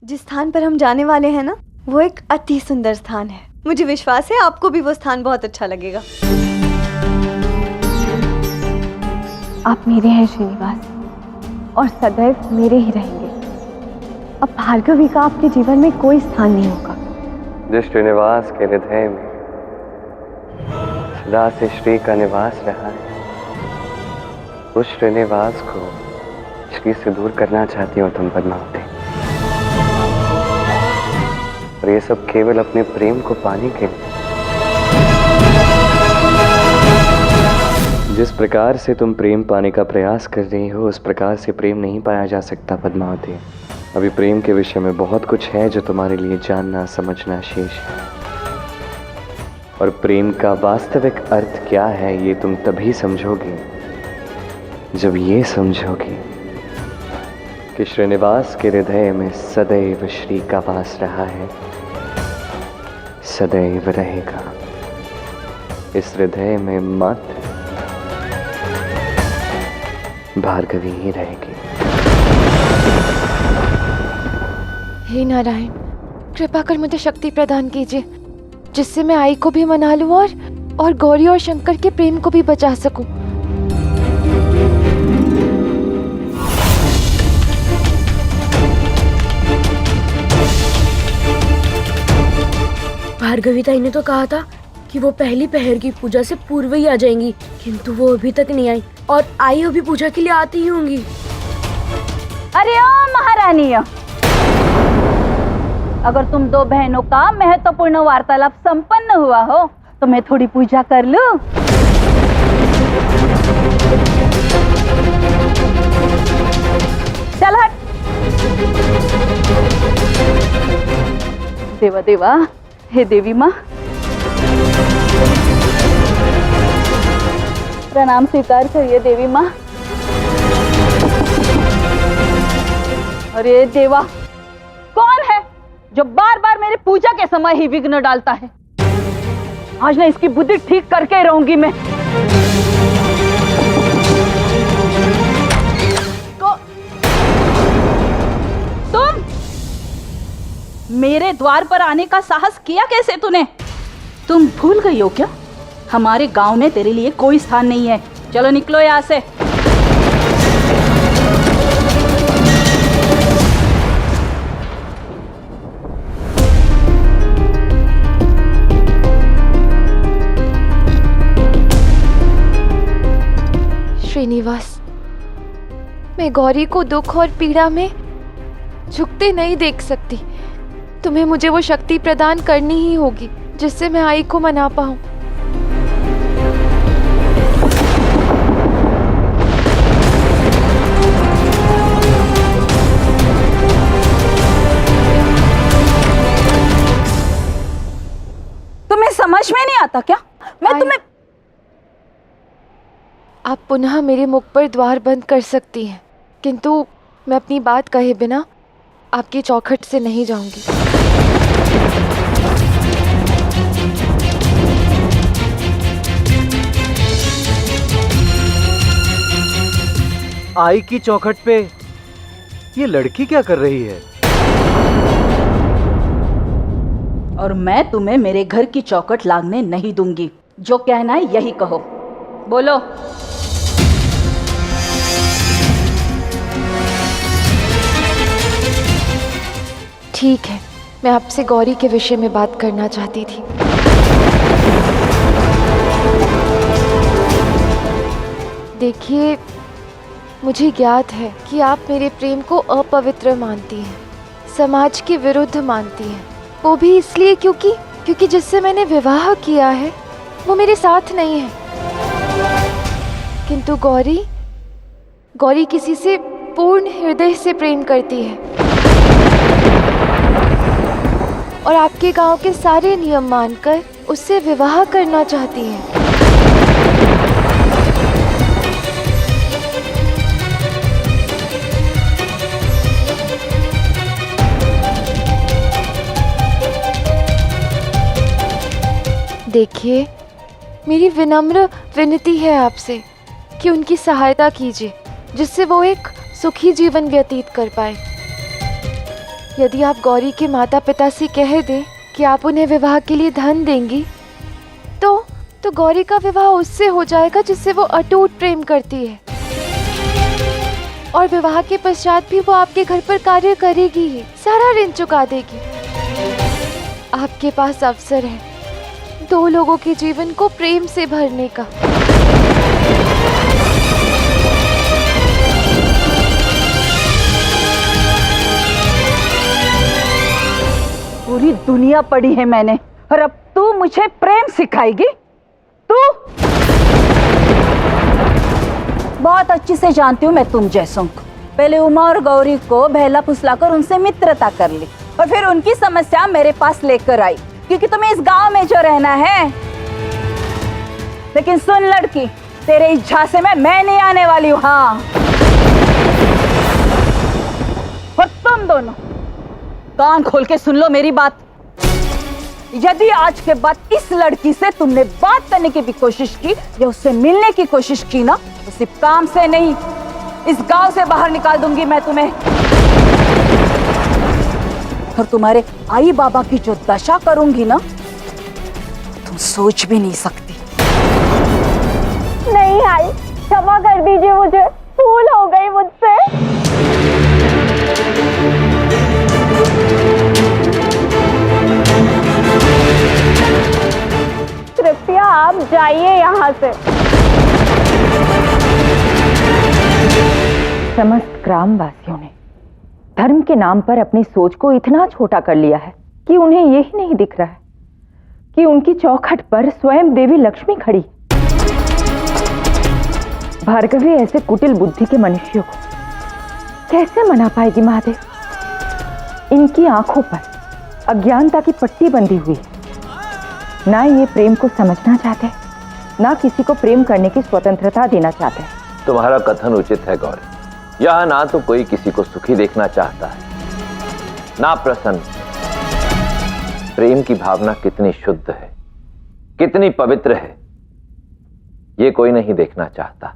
जिस स्थान पर हम जाने वाले हैं ना, वो एक अति सुंदर स्थान है। मुझे विश्वास है आपको भी वो स्थान बहुत अच्छा लगेगा। आप मेरे हैं श्रीनिवास, और सदैव मेरे ही रहेंगे। अब भार्गवी का आपके जीवन में कोई स्थान नहीं होगा। जिस श्रीनिवास के हृदय में सदा से श्री का निवास रहा है, उस श्रीनिवास को श्री से दूर करना चाहती हो तुम पद्मावती। और ये सब केवल अपने प्रेम को पाने के लिए। जिस प्रकार से तुम प्रेम पाने का प्रयास कर रही हो, उस प्रकार से प्रेम नहीं पाया जा सकता पद्मावती। अभी प्रेम के विषय में बहुत कुछ है जो तुम्हारे लिए जानना समझना शेष है। और प्रेम का वास्तविक अर्थ क्या है, ये तुम तभी समझोगे जब ये समझोगे कि श्रीनिवास के हृदय में सदैव श्री का वास रहा है, सदैव रहेगा। इस हृदय में मात्र भार्गवी ही रहेगी। हे नारायण, कृपा कर मुझे शक्ति प्रदान कीजिए, जिससे मैं आई को भी मना लूं और गौरी और शंकर के प्रेम को भी बचा सकूं। भार्गवी ताई ने तो कहा था कि वो पहली पहर की पूजा से पूर्व ही आ जाएंगी, किंतु वो अभी तक नहीं आई, और आई अभी पूजा के लिए आती ही होंगी। अरे ओ महारानी, अगर तुम दो बहनों का महत्वपूर्ण वार्तालाप संपन्न हुआ हो तो मैं थोड़ी पूजा कर लूं। चल हट। देवा देवा, हे देवी माँ, प्रणाम स्वीकार करिए देवी माँ। अरे देवा, कौन है जो बार बार मेरी पूजा के समय ही विघ्न डालता है? आज ना इसकी बुद्धि ठीक करके रहूंगी मैं। तुम मेरे द्वार पर आने का साहस किया कैसे तूने? तुम भूल गई हो क्या? हमारे गांव में तेरे लिए कोई स्थान नहीं है। चलो निकलो यहाँ से। श्रीनिवास, मैं गौरी को दुख और पीड़ा में झुकते नहीं देख सकती। तुम्हें मुझे वो शक्ति प्रदान करनी ही होगी जिससे मैं आई को मना पाऊं। तुम्हें समझ में नहीं आता क्या? मैं तुम्हें आप पुनः मेरे मुख पर द्वार बंद कर सकती हैं, किंतु मैं अपनी बात कहे बिना आपकी चौखट से नहीं जाऊंगी। आई की चौखट पे ये लड़की क्या कर रही है? और मैं तुम्हें मेरे घर की चौखट लागने नहीं दूंगी। जो कहना है यही कहो। बोलो। ठीक है, मैं आपसे गौरी के विषय में बात करना चाहती थी। देखिए, मुझे ज्ञात है कि आप मेरे प्रेम को अपवित्र मानती हैं, समाज के विरुद्ध मानती हैं। वो भी इसलिए क्योंकि जिससे मैंने विवाह किया है वो मेरे साथ नहीं है। किंतु गौरी किसी से पूर्ण हृदय से प्रेम करती है और आपके गांव के सारे नियम मानकर उससे विवाह करना चाहती है। देखिए, मेरी विनम्र विनती है आपसे कि उनकी सहायता कीजिए, जिससे वो एक सुखी जीवन व्यतीत कर पाए। यदि आप गौरी के माता पिता से कह दें कि आप उन्हें विवाह के लिए धन देंगी, तो गौरी का विवाह उससे हो जाएगा जिससे वो अटूट प्रेम करती है, और विवाह के पश्चात भी वो आपके घर पर कार्य करेगी ही, सारा ऋण चुका देगी। आपके पास अवसर है 2 लोगों के जीवन को प्रेम से भरने का। पूरी दुनिया पढ़ी है मैंने, और अब तू मुझे प्रेम सिखाएगी? तू बहुत अच्छी से जानती हूँ मैं तुम जैसों को। पहले उमा और गौरी को बहला फुसलाकर उनसे मित्रता कर ली, और फिर उनकी समस्या मेरे पास लेकर आई, क्योंकि तुम्हें इस गांव में जो रहना है। लेकिन सुन लड़की, तेरे इस झांसे में मैं नहीं आने वाली हूँ। हाँ, और तुम दोनों कान खोल के सुन लो मेरी बात। यदि आज के बाद इस लड़की से तुमने बात करने की भी कोशिश की या उससे मिलने की कोशिश की ना, तो सिर्फ काम से नहीं, इस गांव से बाहर निकाल दूंगी मैं तुम्हें। और तुम्हारे आई बाबा की जो दशा करूंगी ना, तुम सोच भी नहीं सकती। नहीं आई, क्षमा कर दीजिए मुझे, भूल हो गई मुझसे। कृपया आप जाइए यहाँ से। समस्त ग्रामवासियों ने धर्म के नाम पर अपनी सोच को इतना छोटा कर लिया है कि उन्हें यही नहीं दिख रहा है कि उनकी चौखट पर स्वयं देवी लक्ष्मी खड़ी। भार्गवी ऐसे कुटिल बुद्धि के मनुष्यों को कैसे मना पाएगी महादेव? इनकी आंखों पर अज्ञानता की पट्टी बंधी हुई है। ना ये प्रेम को समझना चाहते, ना किसी को प्रेम करने की स्वतंत्रता देना चाहते। तुम्हारा कथन उचित है गौरी। यह ना तो कोई किसी को सुखी देखना चाहता है, ना प्रसन्न। प्रेम की भावना कितनी शुद्ध है, कितनी पवित्र है, ये कोई नहीं देखना चाहता।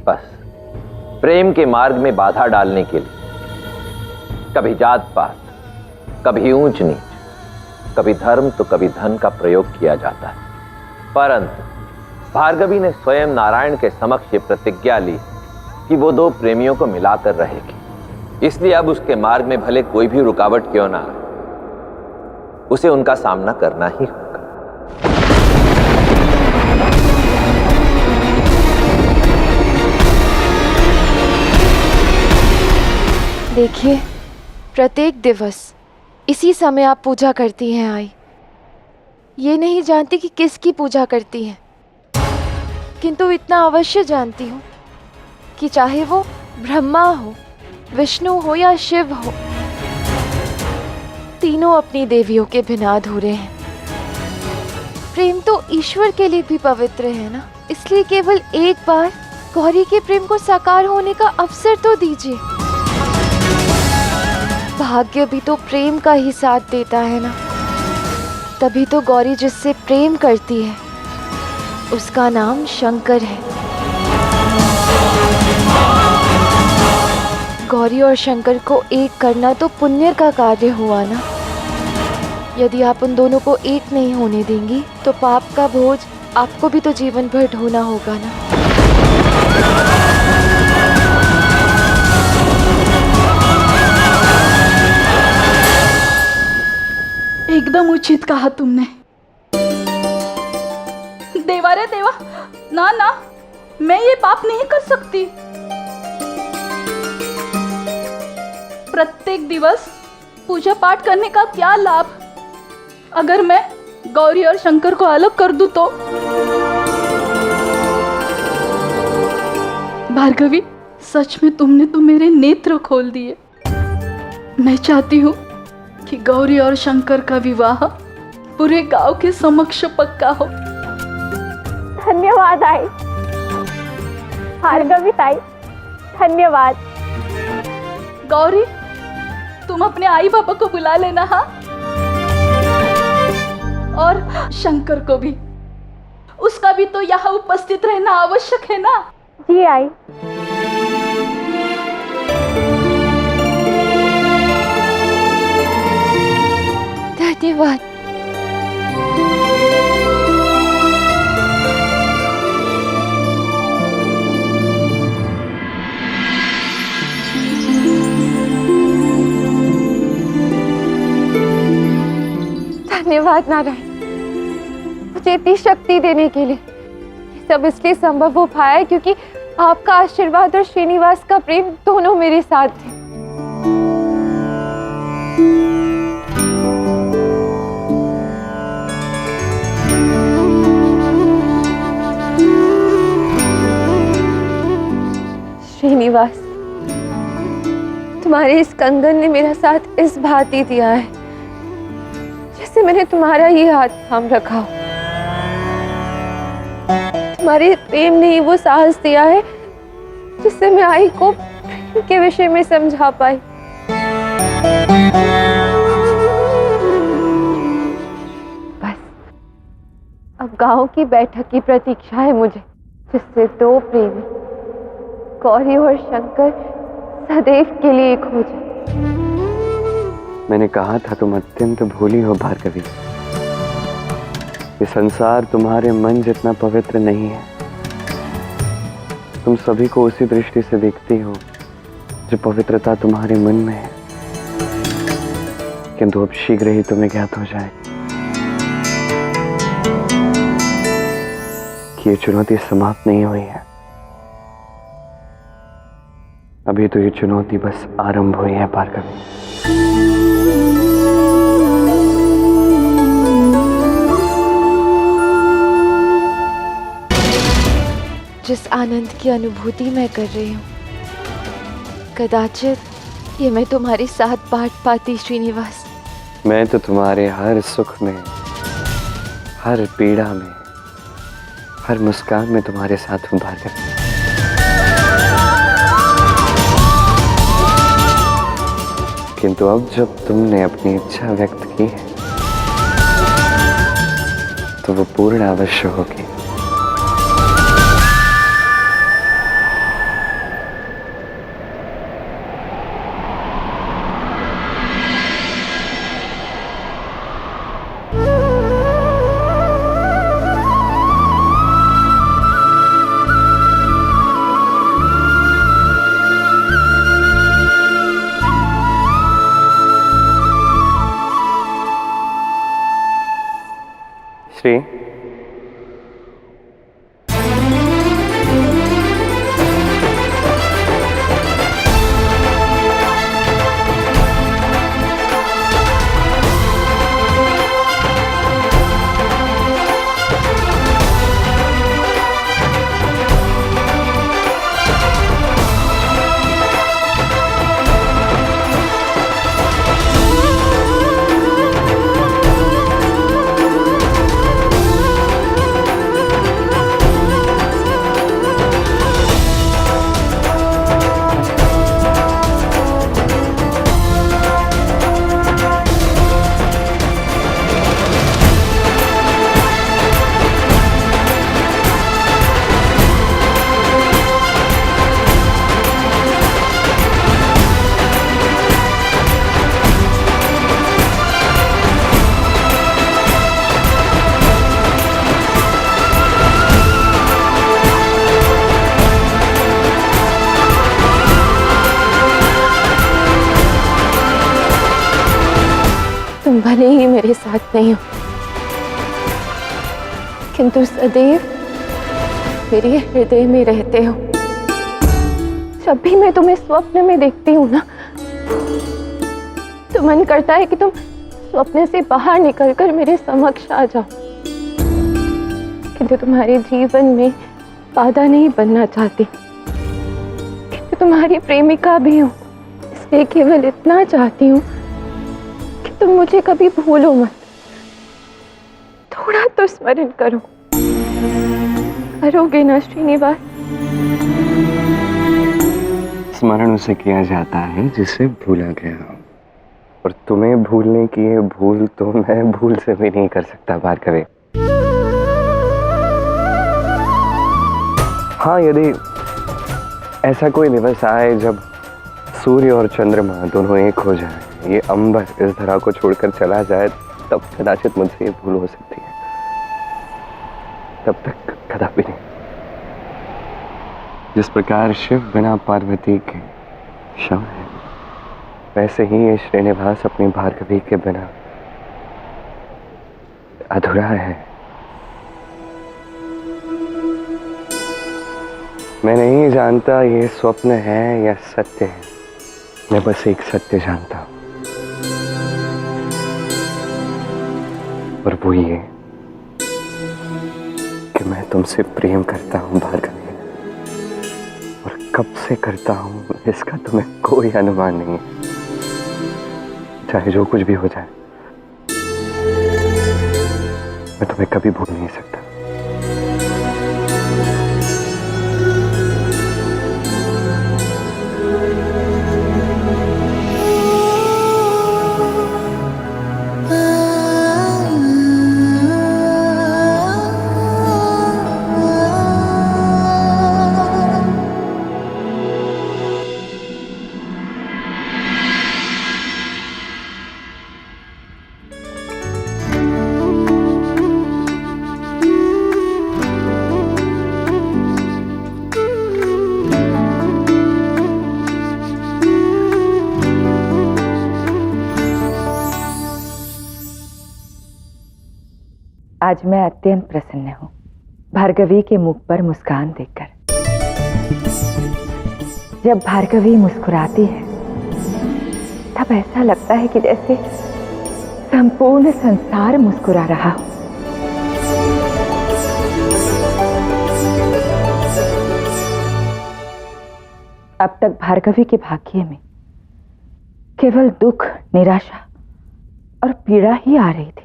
बस प्रेम के मार्ग में बाधा डालने के लिए कभी जात पात, कभी ऊंच नीच, कभी धर्म तो कभी धन का प्रयोग किया जाता है। परंतु भार्गवी ने स्वयं नारायण के समक्ष ये प्रतिज्ञा ली कि वो 2 प्रेमियों को मिलाकर रहेगी। इसलिए अब उसके मार्ग में भले कोई भी रुकावट क्यों ना आए, उसे उनका सामना करना ही होगा। देखिए, प्रत्येक दिवस इसी समय आप पूजा करती हैं आई। ये नहीं जानती कि किसकी पूजा करती हैं, किंतु इतना अवश्य जानती हूँ कि चाहे वो ब्रह्मा हो, विष्णु हो या शिव हो, तीनों अपनी देवियों के बिना अधूरे हैं। प्रेम तो ईश्वर के लिए भी पवित्र है ना, इसलिए केवल एक बार गौरी के प्रेम को साकार होने का अवसर तो दीजिए। भाग्य भी तो प्रेम का ही साथ देता है ना, तभी तो गौरी जिससे प्रेम करती है उसका नाम शंकर है। गौरी और शंकर को एक करना तो पुण्य का कार्य हुआ ना। यदि आप उन दोनों को एक नहीं होने देंगी तो पाप का बोझ आपको भी तो जीवन भर ढोना होगा ना। एकदम उचित कहा तुमने। देवा रे देवा, ना ना, मैं ये पाप नहीं कर सकती। प्रत्येक दिवस पूजा पाठ करने का क्या लाभ अगर मैं गौरी और शंकर को अलग कर दूं तो? भार्गवी, सच में तुमने तो मेरे नेत्र खोल दिए। मैं चाहती हूँ कि गौरी और शंकर का विवाह पूरे गांव के समक्ष पक्का हो। धन्यवाद आई, भार्गवी ताई, धन्यवाद। गौरी, तुम अपने आई बाबा को बुला लेना। हाँ, और शंकर को भी, उसका भी तो यहाँ उपस्थित रहना आवश्यक है ना। जी आई। धन्यवाद। धन्यवाद नारायण, मुझे इतनी शक्ति देने के लिए। ये सब इसलिए संभव हो पाया है क्योंकि आपका आशीर्वाद और श्रीनिवास का प्रेम दोनों मेरे साथ थे। श्रीनिवास, तुम्हारे इस कंगन ने मेरा साथ इस भांति दिया है जैसे मैंने तुम्हारा ही हाथ थाम रखा हो। तुम्हारे प्रेम ने ही वो साहस दिया है जिससे मैं आई को प्रेम के विषय में समझा पाई। बस अब गांव की बैठक की प्रतीक्षा है मुझे, जिससे दो प्रेमी गौरी और शंकर सदैव के लिए एक हो जाए। मैंने कहा था तुम अत्यंत भोली हो भार्गवी। ये संसार तुम्हारे मन जितना पवित्र नहीं है। तुम सभी को उसी दृष्टि से देखती हो जो पवित्रता तुम्हारे मन में है, किंतु अब शीघ्र ही तुम्हें ज्ञात हो जाए कि ये चुनौती समाप्त नहीं हुई है। अभी तो ये चुनौती बस आरंभ हुई है भार्गवी। जिस आनंद की अनुभूति मैं कर रही हूँ, कदाचित ये मैं तुम्हारे साथ बांट पाती श्रीनिवास। मैं तो तुम्हारे हर सुख में, हर पीड़ा में, हर मुस्कान में तुम्हारे साथ हूँ भार्गवी। किंतु अब जब तुमने अपनी इच्छा व्यक्त की है तो वो पूर्ण अवश्य होगी। श्री, तुम भले ही मेरे साथ नहीं हो, किंतु सदैव मेरे हृदय में रहते हो। जब भी मैं तुम्हें स्वप्न में देखती हूँ ना, तो मन करता है कि तुम स्वप्न से बाहर निकलकर मेरे समक्ष आ जाओ, किंतु तुम्हारे जीवन में बाधा नहीं बनना चाहती, किंतु तुम्हारी प्रेमिका भी हूँ, इसलिए केवल इतना चाहती हूँ कि तुम मुझे कभी भूलो मत। थोड़ा तो स्मरण करो, करोगे ना श्रीनिवास? स्मरण उसे किया जाता है जिसे भूला गया हो, और तुम्हें भूलने की ये भूल तो मैं भूल से भी नहीं कर सकता भार्गवी। हाँ, यदि ऐसा कोई दिवस आए जब सूर्य और चंद्रमा दोनों एक हो जाए, ये अंबर इस धरा को छोड़कर चला जाए, तब कदाचित मुझसे ये भूल हो सकती है, तब तक कदापि नहीं। जिस प्रकार शिव बिना पार्वती के शव है, वैसे ही ये श्रीनिवास अपनी भार्गवी के बिना अधूरा है। मैं नहीं जानता ये स्वप्न है या सत्य है, मैं बस एक सत्य जानता हूं, और वो ये कि मैं तुमसे प्रेम करता हूं भार्गवी, और कब से करता हूं इसका तुम्हें कोई अनुमान नहीं है। चाहे जो कुछ भी हो जाए, मैं तुम्हें कभी भूल नहीं सकता। आज मैं अत्यंत प्रसन्न हूं भार्गवी के मुख पर मुस्कान देखकर। जब भार्गवी मुस्कुराती है तब ऐसा लगता है कि जैसे संपूर्ण संसार मुस्कुरा रहा हो। अब तक भार्गवी के भाग्य में केवल दुख, निराशा और पीड़ा ही आ रही थी।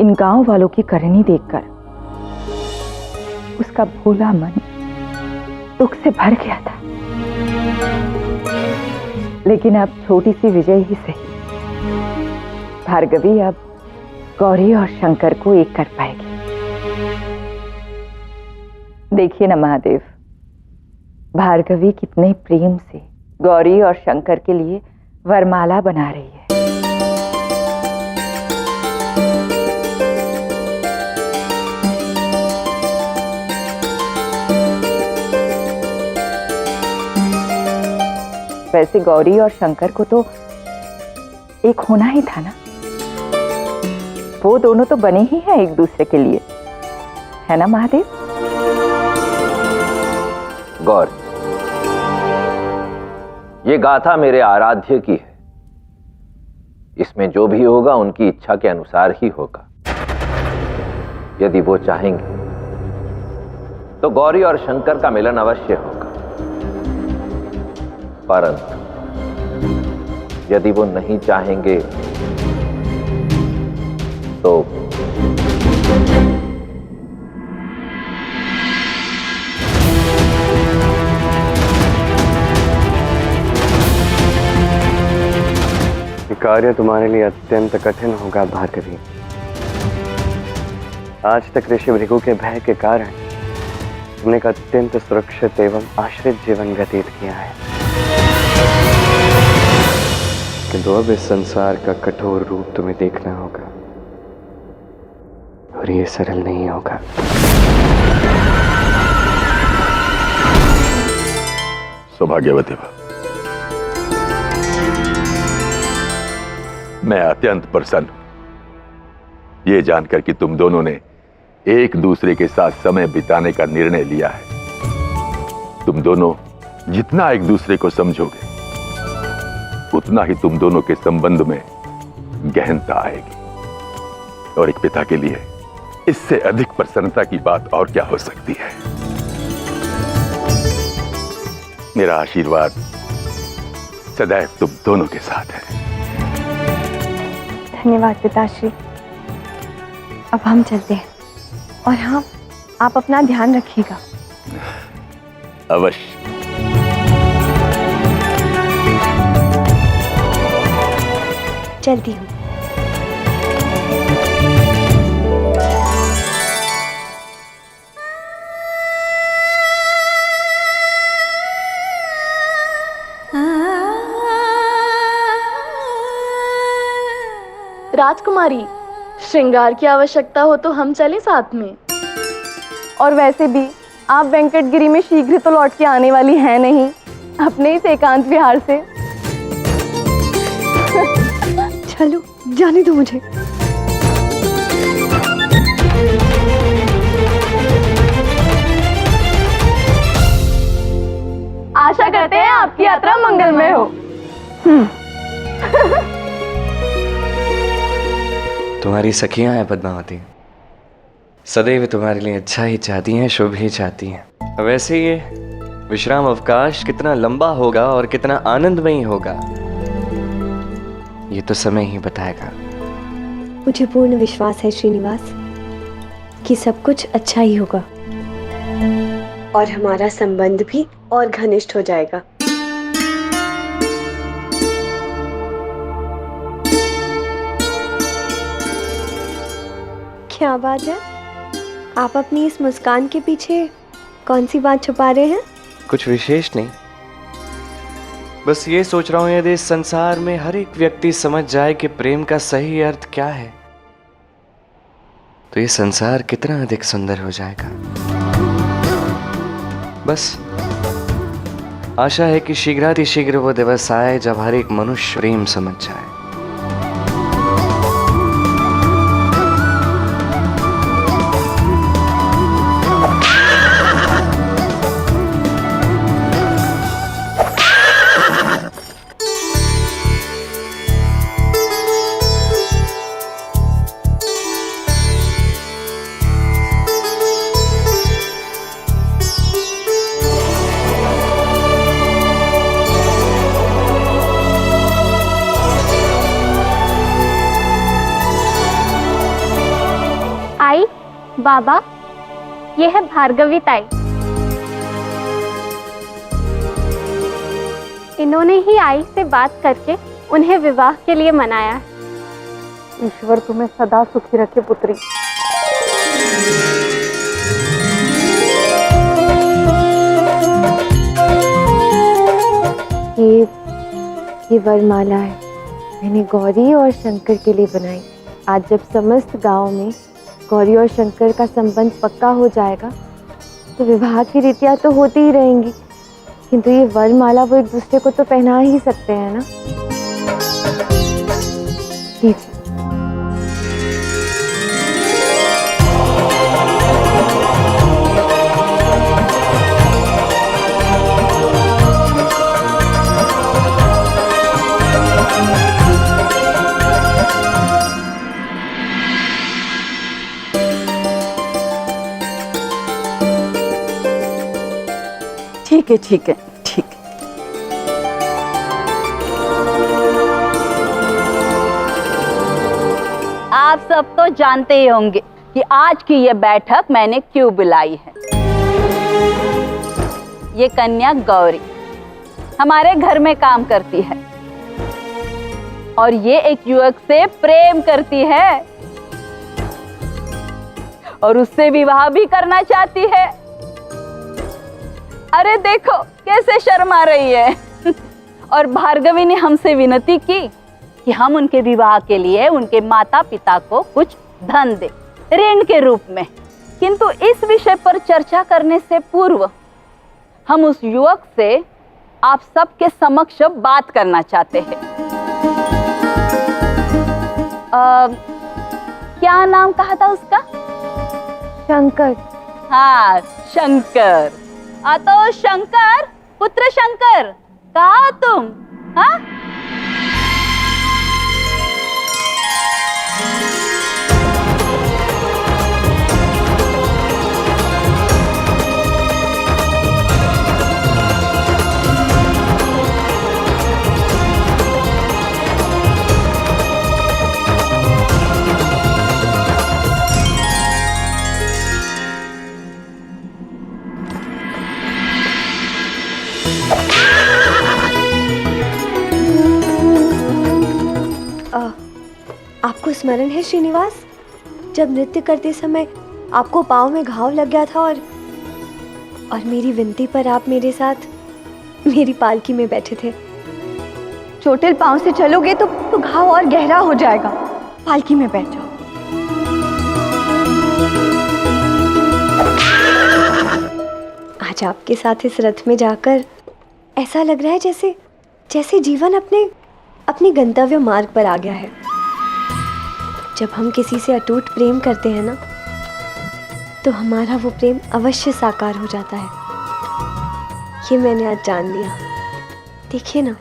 इन गांव वालों की करनी देखकर उसका भोला मन दुख से भर गया था। लेकिन अब छोटी सी विजय ही सही, भार्गवी अब गौरी और शंकर को एक कर पाएगी। देखिए ना महादेव, भार्गवी कितने प्रेम से गौरी और शंकर के लिए वरमाला बना रही है। वैसे गौरी और शंकर को तो एक होना ही था ना, वो दोनों तो बने ही हैं एक दूसरे के लिए, है ना महादेव? गौर, ये गाथा मेरे आराध्य की है। इसमें जो भी होगा उनकी इच्छा के अनुसार ही होगा। यदि वो चाहेंगे तो गौरी और शंकर का मिलन अवश्य होगा, परंतु यदि वो नहीं चाहेंगे तो ये कार्य तुम्हारे लिए अत्यंत कठिन होगा भार्गवी। आज तक ऋषि भृगु के भय के कारण तुमने एक अत्यंत सुरक्षित एवं आश्रित जीवन व्यतीत किया है, किंतु अब इस संसार का कठोर रूप तुम्हें देखना होगा, और ये सरल नहीं होगा। सौभाग्यवती भव। मैं अत्यंत प्रसन्न हूं ये जानकर कि तुम दोनों ने एक दूसरे के साथ समय बिताने का निर्णय लिया है। तुम दोनों जितना एक दूसरे को समझोगे उतना ही तुम दोनों के संबंध में गहनता आएगी, और एक पिता के लिए इससे अधिक प्रसन्नता की बात और क्या हो सकती है। मेरा आशीर्वाद सदैव तुम दोनों के साथ है। धन्यवाद पिताश्री। अब हम चलते हैं, और हाँ, आप अपना ध्यान रखिएगा। अवश्य। चलती हूँ। राजकुमारी, श्रृंगार की आवश्यकता हो तो हम चलें साथ में। और वैसे भी आप वेंकटगिरी में शीघ्र तो लौट के आने वाली हैं नहीं, अपने इस एकांत विहार से। चलो जाने दो मुझे। आशा करते हैं आपकी यात्रा मंगलमय हो। तुम्हारी सखियां हैं पद्मावती, सदैव तुम्हारे लिए अच्छा ही चाहती हैं, शुभ ही चाहती हैं। वैसे ये विश्राम अवकाश कितना लंबा होगा और कितना आनंदमयी होगा, ये तो समय ही बताएगा। मुझे पूर्ण विश्वास है श्रीनिवास कि सब कुछ अच्छा ही होगा और हमारा संबंध भी और घनिष्ठ हो जाएगा। क्या बात है, आप अपनी इस मुस्कान के पीछे कौन सी बात छुपा रहे हैं? कुछ विशेष नहीं, बस ये सोच रहा हूं यदि इस संसार में हर एक व्यक्ति समझ जाए कि प्रेम का सही अर्थ क्या है तो ये संसार कितना अधिक सुंदर हो जाएगा। बस आशा है कि शीघ्रातिशीघ्र वो दिवस आए जब हर एक मनुष्य प्रेम समझ जाए। आई, बाबा, ये है भार्गवी ताई। इन्होंने ही आई से बात करके उन्हें विवाह के लिए मनाया है। ईश्वर तुम्हें सदा सुखी रखे पुत्री। ये वरमाला है, मैंने गौरी और शंकर के लिए बनाई। आज जब समस्त गांव में गौरी और शंकर का संबंध पक्का हो जाएगा तो विवाह की रीतियां तो होती ही रहेंगी, किंतु ये वरमाला वो एक दूसरे को तो पहना ही सकते हैं ना। लीजिए। ठीक है, ठीक है, ठीक है। आप सब तो जानते ही होंगे कि आज की ये बैठक मैंने क्यों बुलाई है। ये कन्या गौरी हमारे घर में काम करती है और ये एक युवक से प्रेम करती है और उससे विवाह भी करना चाहती है। अरे देखो कैसे शर्मा रही है। और भार्गवी ने हमसे विनती की कि हम उनके विवाह के लिए उनके माता पिता को कुछ धन दे, ऋण के रूप में। किंतु इस विषय पर चर्चा करने से पूर्व हम उस युवक से आप सबके समक्ष बात करना चाहते हैं। क्या नाम कहा था उसका? शंकर। हाँ, शंकर। तो शंकर, पुत्र शंकर, कहाँ हो तुम? हाँ? आपको स्मरण है श्रीनिवास, जब नृत्य करते समय आपको पाँव में घाव लग गया था और मेरी विनती पर आप मेरे साथ मेरी पालकी में बैठे थे। चोटिल पांव से चलोगे तो घाव और गहरा हो जाएगा। पालकी में बैठ जाओ। आज आपके साथ इस रथ में जाकर ऐसा लग रहा है जैसे जैसे जीवन अपने गंतव्य मार्ग पर आ गया है। जब हम किसी से अटूट प्रेम करते हैं ना, तो हमारा वो प्रेम अवश्य साकार हो जाता है। ये मैंने आज जान लिया। देखिए ना,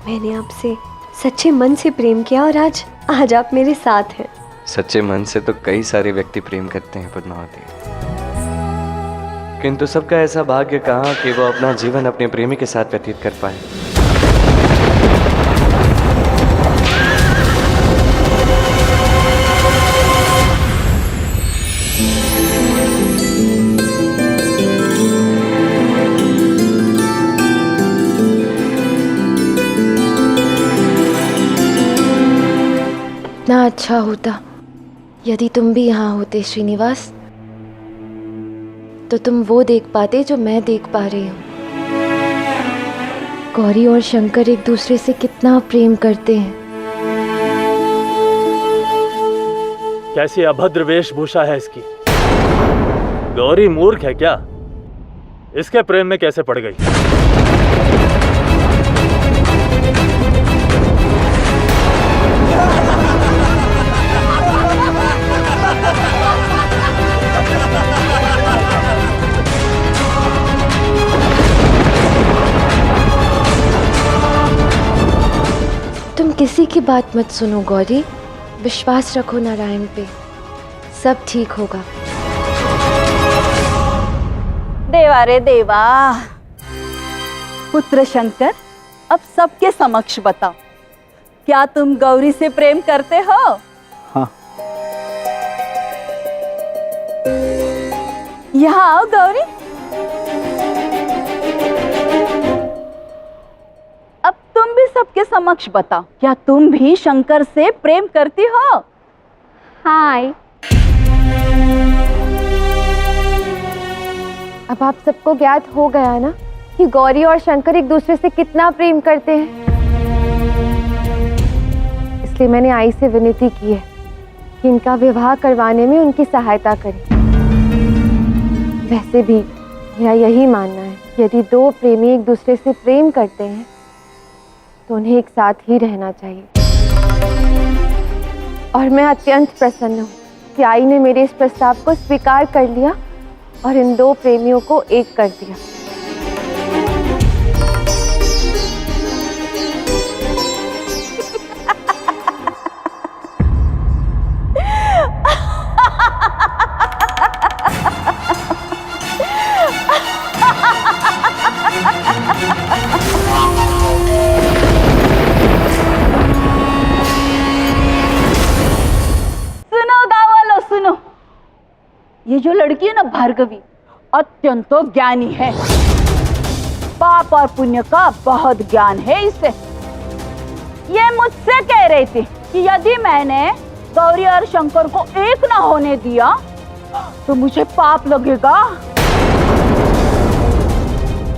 मैंने आपसे सच्चे मन से प्रेम किया और आज आप मेरे साथ हैं। सच्चे मन से तो कई सारे व्यक्ति प्रेम करते हैं पद्मावती, किंतु सबका ऐसा भाग्य कहाँ कि वो अपना जीवन अपने प्रेमी के साथ व्यतीत कर पाए। ना अच्छा होता यदि तुम भी यहाँ होते श्रीनिवास, तो तुम वो देख पाते जो मैं देख पा रही हूँ। गौरी और शंकर एक दूसरे से कितना प्रेम करते हैं। कैसी अभद्र वेशभूषा है इसकी। गौरी मूर्ख है क्या? इसके प्रेम में कैसे पड़ गई? तुम किसी की बात मत सुनो गौरी, विश्वास रखो नारायण पे, सब ठीक होगा। देवा रे देवा, पुत्र शंकर, अब सबके समक्ष बताओ, क्या तुम गौरी से प्रेम करते हो? हाँ। यहाँ आओ गौरी। अब तुम भी सबके समक्ष बताओ, क्या तुम भी शंकर से प्रेम करती हो? हाय। अब आप सबको ज्ञात हो गया ना कि गौरी और शंकर एक दूसरे से कितना प्रेम करते हैं। इसलिए मैंने आई से विनती की है कि इनका विवाह करवाने में उनकी सहायता करें। वैसे भी मेरा यही मानना है, यदि दो प्रेमी एक दूसरे से प्रेम करते हैं तो उन्हें एक साथ ही रहना चाहिए। और मैं अत्यंत प्रसन्न हूँ कि आई ने मेरे इस प्रस्ताव को स्वीकार कर लिया और इन दो प्रेमियों को एक कर दिया। ये जो लड़की है ना भार्गवी, अत्यंत ज्ञानी है। पाप और पुण्य का बहुत ज्ञान है इसे। ये मुझसे कह रही थी कि यदि मैंने गौरी और शंकर को एक ना होने दिया तो मुझे पाप लगेगा,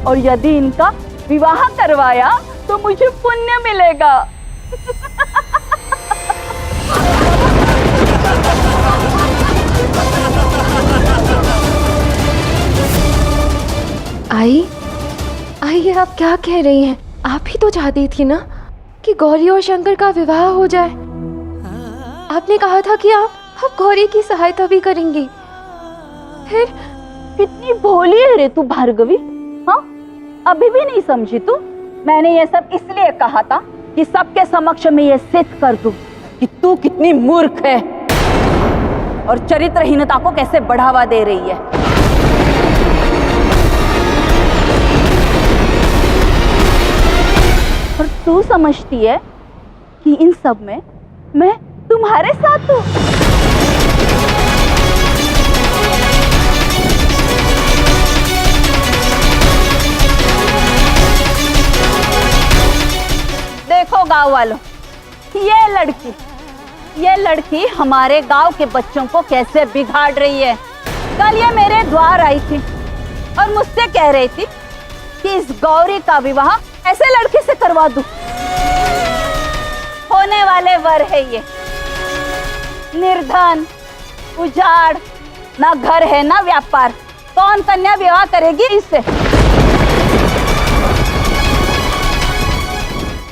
और यदि इनका विवाह करवाया तो मुझे पुण्य मिलेगा। आई आप क्या कह रही हैं? आप ही तो चाहती थी ना कि गौरी और शंकर का विवाह हो जाए। आपने कहा था कि आप गौरी की सहायता भी करेंगी। फिर कितनी भोली है रे तू भार्गवी। हाँ, अभी भी नहीं समझी तू? मैंने ये सब इसलिए कहा था कि सबके समक्ष में ये सिद्ध कर दूं कि तू कितनी मूर्ख है और चरित्रहीनता को कैसे बढ़ावा दे रही है। और तू समझती है कि इन सब में मैं तुम्हारे साथ हूँ। देखो गांव वालों, ये लड़की हमारे गांव के बच्चों को कैसे बिगाड़ रही है। कल ये मेरे द्वार आई थी और मुझसे कह रही थी कि इस गौरी का विवाह ऐसे लड़के से करवा दूं। होने वाले वर है ये, निर्धन, उजाड़, ना घर है ना व्यापार, कौन कन्या विवाह करेगी इससे?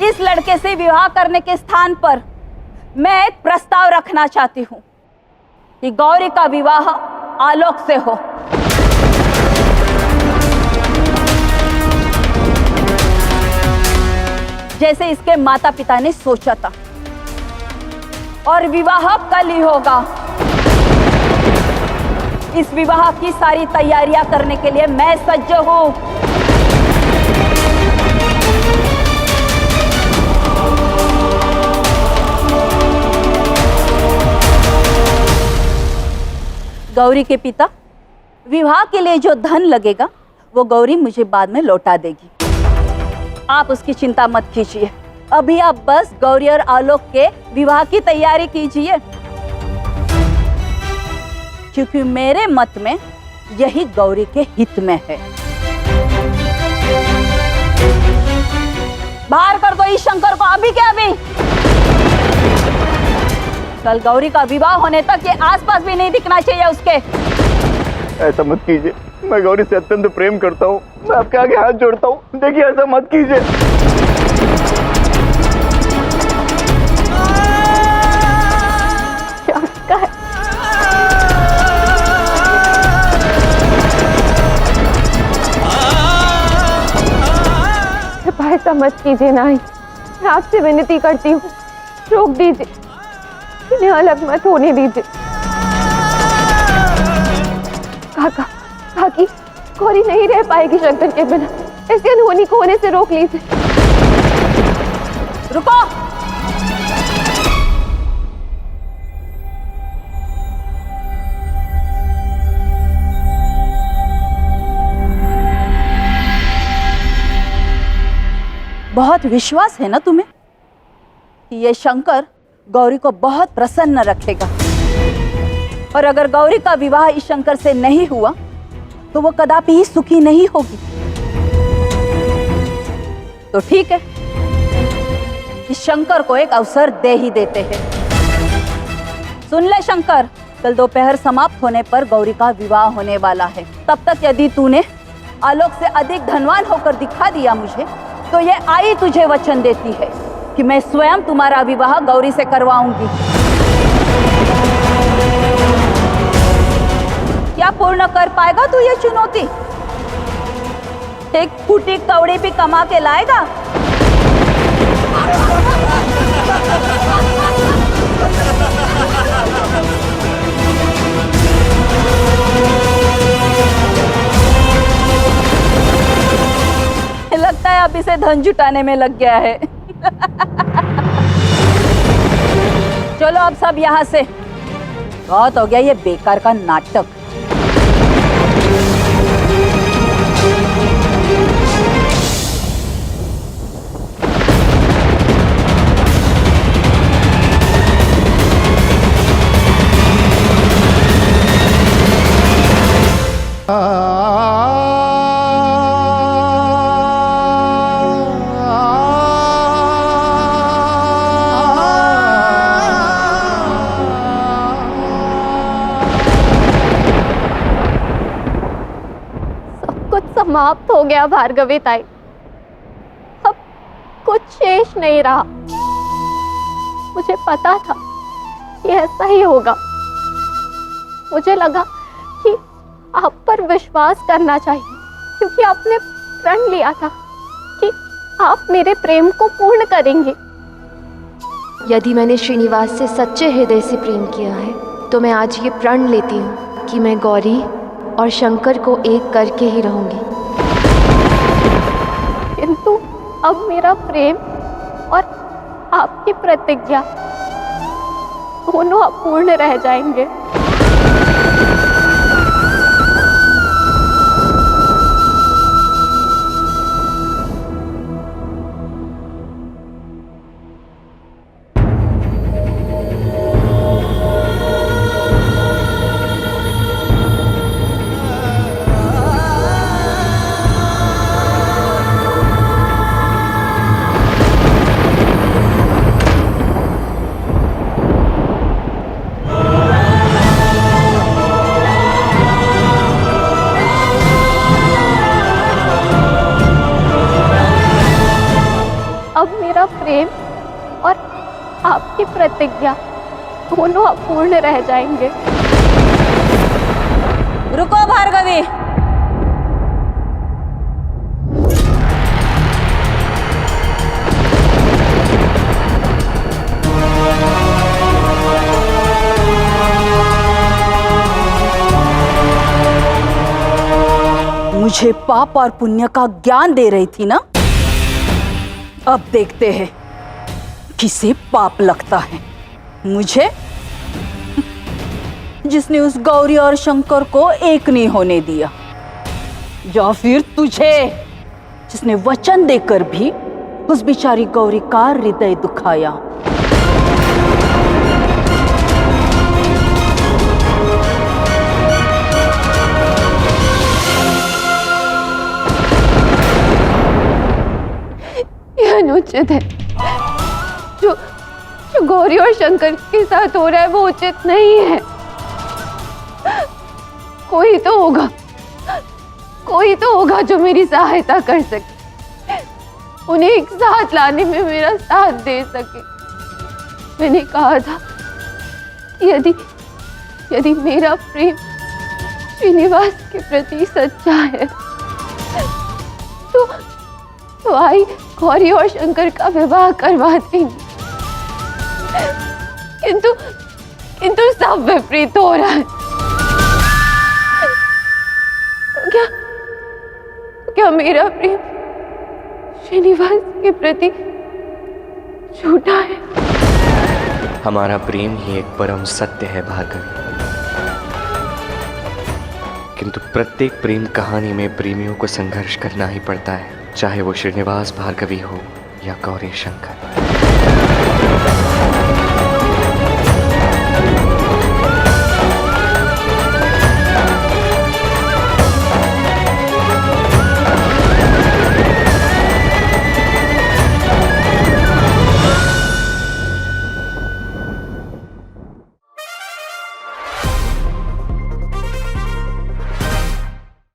इस लड़के से विवाह करने के स्थान पर मैं एक प्रस्ताव रखना चाहती हूँ कि गौरी का विवाह आलोक से हो। जैसे इसके माता पिता ने सोचा था, और विवाह कल ही होगा। इस विवाह की सारी तैयारियां करने के लिए मैं सज्ज हूं। गौरी के पिता, विवाह के लिए जो धन लगेगा वो गौरी मुझे बाद में लौटा देगी। आप उसकी चिंता मत कीजिए। अभी आप बस गौरी और आलोक के विवाह की तैयारी कीजिए, क्योंकि मेरे मत में यही गौरी के हित में है। बाहर कर दो इस शंकर को अभी के अभी। कल गौरी का विवाह होने तक ये आसपास भी नहीं दिखना चाहिए उसके। ऐसा मत कीजिए, मैं गौरी से अत्यंत प्रेम करता हूँ। मैं आपके आगे हाथ जोड़ता हूँ, देखिए ऐसा मत कीजिए। ऐसा मत कीजिए नाई, मैं आपसे विनती करती हूँ, रोक दीजिए, इन्हें अलग मत होने दीजिए। काका, काकी, गौरी नहीं रह पाएगी शंकर के बिना, ऐसी अनहोनी को होने से रोक लीजिए। रुको, बहुत विश्वास है ना तुम्हें कि ये शंकर गौरी को बहुत प्रसन्न रखेगा, और अगर गौरी का विवाह इस शंकर से नहीं हुआ तो वो कदापि ही सुखी नहीं होगी। तो ठीक है, इस शंकर को एक अवसर दे ही देते हैं। सुन ले शंकर, कल दोपहर समाप्त होने पर गौरी का विवाह होने वाला है। तब तक यदि तूने आलोक से अधिक धनवान होकर दिखा दिया मुझे, तो ये आई तुझे वचन देती है कि मैं स्वयं तुम्हारा विवाह गौरी से करवाऊंगी। क्या पूर्ण कर पाएगा तू ये चुनौती? एक फूटी कौड़ी भी कमा के लाएगा? लगता है अब इसे धन जुटाने में लग गया है। चलो अब सब यहाँ से, बहुत हो गया ये बेकार का नाटक। समाप्त हो गया भार्गवी ताई, अब कुछ शेष नहीं रहा। मुझे पता था कि ऐसा ही होगा। मुझे लगा कि आप पर विश्वास करना चाहिए, क्योंकि आपने प्रण लिया था कि आप मेरे प्रेम को पूर्ण करेंगे। यदि मैंने श्रीनिवास से सच्चे हृदय से प्रेम किया है, तो मैं आज ये प्रण लेती हूँ कि मैं गौरी और शंकर को एक करके ही रहूंगी। किंतु अब मेरा प्रेम और आपकी प्रतिज्ञा दोनों अपूर्ण रह जाएंगे। आपकी प्रतिज्ञा दोनों अपूर्ण रह जाएंगे। रुको भार्गवी, मुझे पाप और पुण्य का ज्ञान दे रही थी ना? अब देखते हैं किसे पाप लगता है। मुझे, जिसने उस गौरी और शंकर को एक नहीं होने दिया, या फिर तुझे, जिसने वचन देकर भी उस बेचारी गौरी का हृदय दुखाया। यह अनुचित है। जो गौरी और शंकर के साथ हो रहा है वो उचित नहीं है। कोई तो होगा जो मेरी सहायता कर सके, उन्हें एक साथ लाने में मेरा साथ दे सके। मैंने कहा था कि यदि मेरा प्रेम श्रीनिवास के प्रति सच्चा है तो आई गौरी और शंकर का विवाह करवा देंगी। किंतु सब विपरीत हो रहा है। क्या मेरा प्रेम श्रीनिवास के प्रति झूठा है? हमारा प्रेम ही एक परम सत्य है भार्गवी, किंतु प्रत्येक प्रेम कहानी में प्रेमियों को संघर्ष करना ही पड़ता है, चाहे वो श्रीनिवास भार्गवी हो या गौरी शंकर।